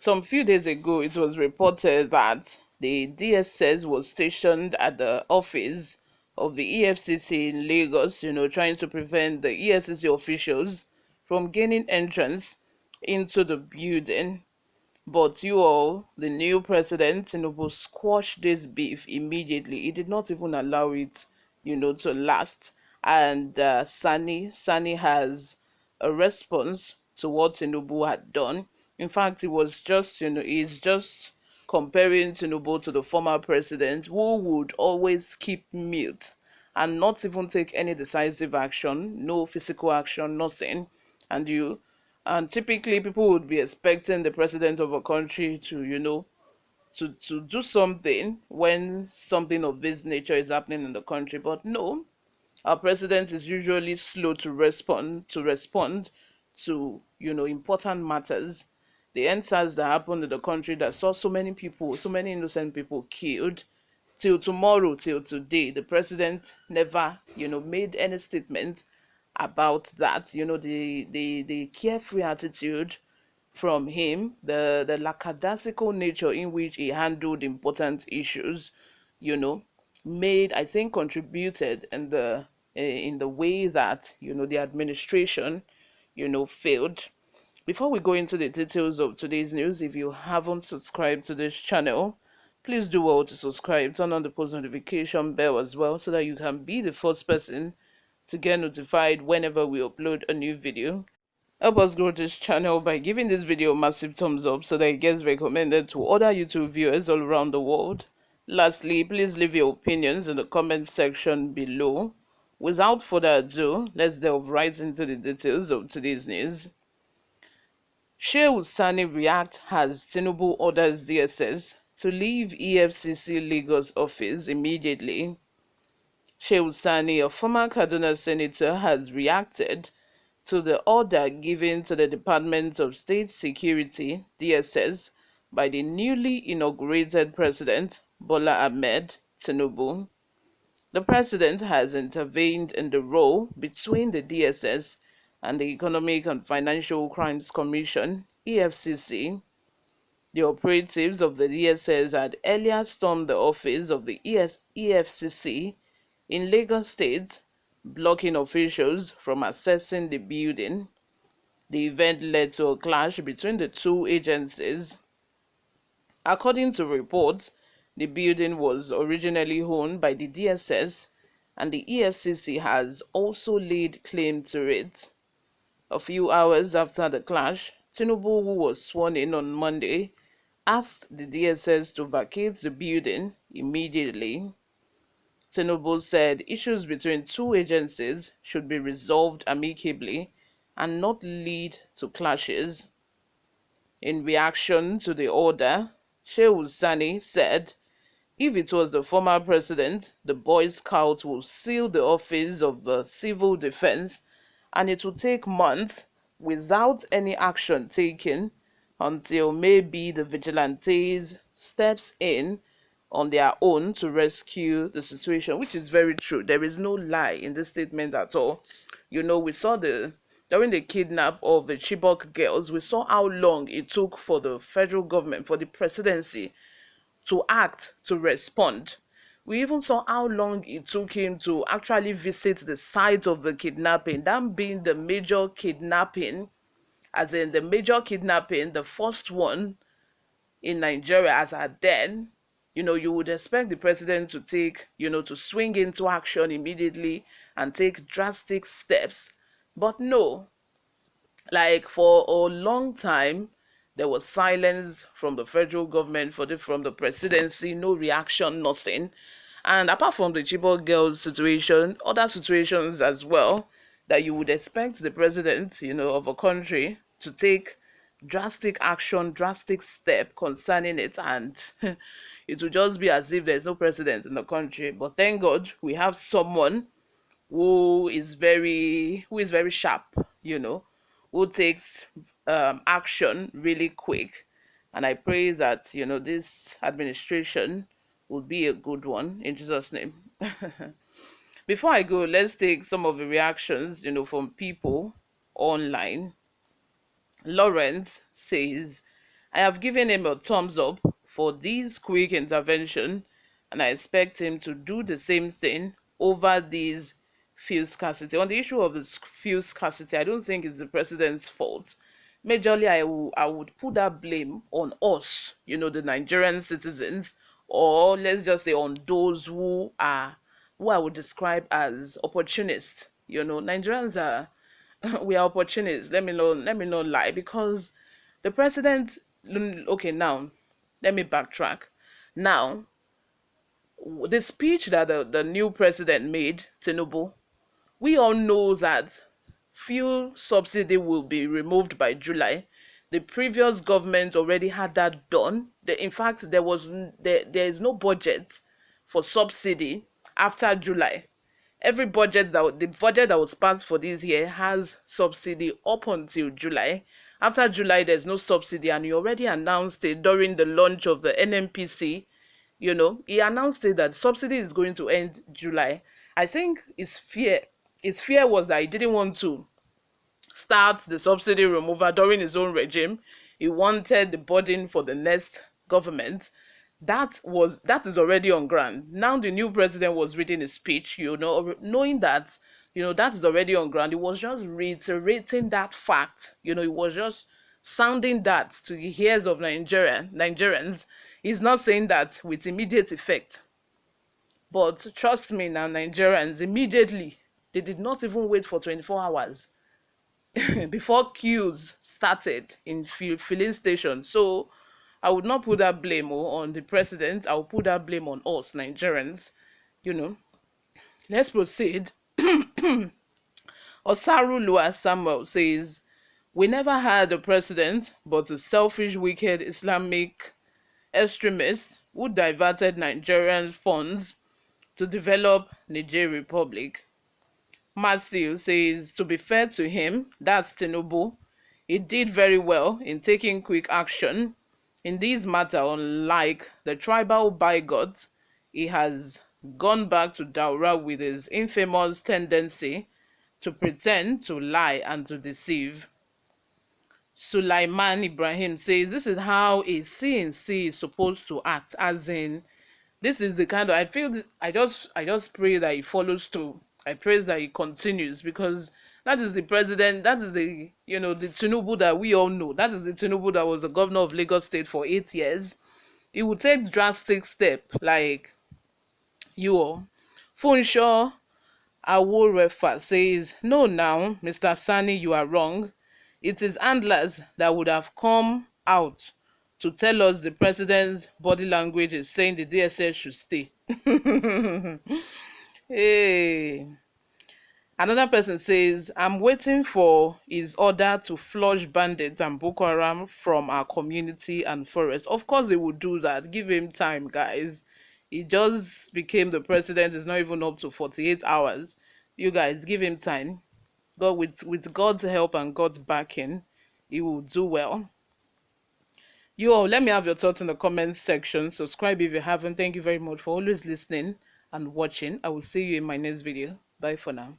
Some few days ago, it was reported that the DSS was stationed at the office of the EFCC in Lagos, trying to prevent the EFCC officials from gaining entrance into the building. But you all, the new president, Tinubu, squashed this beef immediately. He did not even allow it, to last. And Sani has a response to what Tinubu had done. In fact, it was just, he's just comparing Tinubu to the former president who would always keep mute and not even take any decisive action, no physical action, nothing. And typically people would be expecting the president of a country to, to do something when something of this nature is happening in the country. But no, our president is usually slow to respond to important matters. The answers that happened in the country that saw so many people, so many innocent people killed, till tomorrow, till today, the president never made any statement about that. The carefree attitude from him, the lackadaisical nature in which he handled important issues, you know, made, I think, contributed in the way that the administration failed. Before we go into the details of today's news, if you haven't subscribed to this channel, please do well to subscribe, turn on the post notification bell as well, so that you can be the first person to get notified whenever we upload a new video. Help us grow this channel by giving this video a massive thumbs up so that it gets recommended to other YouTube viewers all around the world. Lastly, please leave your opinions in the comment section below. Without further ado, let's delve right into the details of today's news. Shehu Sani react as Tinubu orders DSS to leave EFCC Lagos office immediately. Shehu Sani, a former Kaduna senator, has reacted to the order given to the Department of State Security (DSS) by the newly inaugurated President Bola Ahmed Tinubu. The president has intervened in the role between the DSS and the Economic and Financial Crimes Commission (EFCC). The operatives of the DSS had earlier stormed the office of the EFCC in Lagos State, blocking officials from accessing the building. The event led to a clash between the two agencies. According to reports, the building was originally owned by the DSS, and the EFCC has also laid claim to it. A few hours after the clash, Tinubu, who was sworn in on Monday, asked the DSS to vacate the building immediately. Tinubu said issues between two agencies should be resolved amicably and not lead to clashes. In reaction to the order, Shehu Sani said if it was the former president, the Boy Scouts will seal the office of the civil defense and it will take months without any action taken until maybe the vigilantes steps in on their own to rescue the situation, which is very true. There is no lie in this statement at all. We saw during the kidnap of the Chibok girls, we saw how long it took for the federal government, for the presidency to act, to respond. We even saw how long it took him to actually visit the site of the kidnapping, that being the major kidnapping, as in the major kidnapping, the first one in Nigeria as at then. You would expect the president to take, to swing into action immediately and take drastic steps. But no, like for a long time, there was silence from the federal government, from the presidency, no reaction, nothing. And apart from the Chibok girls situation, other situations as well, that you would expect the president, of a country to take drastic action, drastic step concerning it. And it will just be as if there's no president in the country. But thank God we have someone who is very sharp, who takes action really quick. And I pray that this administration will be a good one in Jesus' name. Before I go, let's take some of the reactions, from people online. Lawrence says, I have given him a thumbs up for this quick intervention, and I expect him to do the same thing over these fuel scarcity. On the issue of the fuel scarcity, I don't think it's the president's fault. Majorly, I would put that blame on us, the Nigerian citizens, or let's just say on those who I would describe as opportunists. Nigerians are we are opportunists. Let me not lie, because the president. Okay, now let me backtrack. Now, the speech that the new president made, Tinubu, we all know that fuel subsidy will be removed by July. The previous government already had that done. In fact, there is no budget for subsidy after July. The budget that was passed for this year has subsidy up until July. After July, there's no subsidy, and he already announced it during the launch of the NNPC. He announced it that subsidy is going to end July. I think his fear was that he didn't want to start the subsidy removal during his own regime. He wanted the burden for the next government. That is already on ground. Now the new president was reading his speech, knowing that that is already on ground. He was just reiterating that fact. He was just sounding that to the ears of Nigerians. He's not saying that with immediate effect. But trust me now, Nigerians, immediately, they did not even wait for 24 hours before queues started in filling stations. So I would not put that blame on the president. I would put that blame on us, Nigerians. Let's proceed. Osaru Lua Samuel says, we never had a president but a selfish, wicked Islamic extremist who diverted Nigerian funds to develop Niger Republic. Matthew says, to be fair to him, that's Tinubu, he did very well in taking quick action in this matter. Unlike the tribal bigot, he has gone back to Daura with his infamous tendency to pretend, to lie, and to deceive. Sulaiman Ibrahim says, this is how a CNC is supposed to act, as in, this is the kind of, I just pray that he follows through. I pray that he continues, because that is the president, that is the Tinubu that we all know. That is the Tinubu that was the governor of Lagos State for 8 years. He would take drastic step like you all. Funshaw Aworefa says, no now, Mr. Sani, you are wrong. It is handlers that would have come out to tell us the president's body language is saying the DSS should stay. Hey. Another person says, I'm waiting for his order to flush bandits and Boko Haram from our community and forest. Of course they will do that. Give him time, guys. He just became the president. It's not even up to 48 hours. You guys, give him time. God, with God's help and God's backing, he will do well. You all, let me have your thoughts in the comments section. Subscribe if you haven't. Thank you very much for always listening and watching. I will see you in my next video. Bye for now.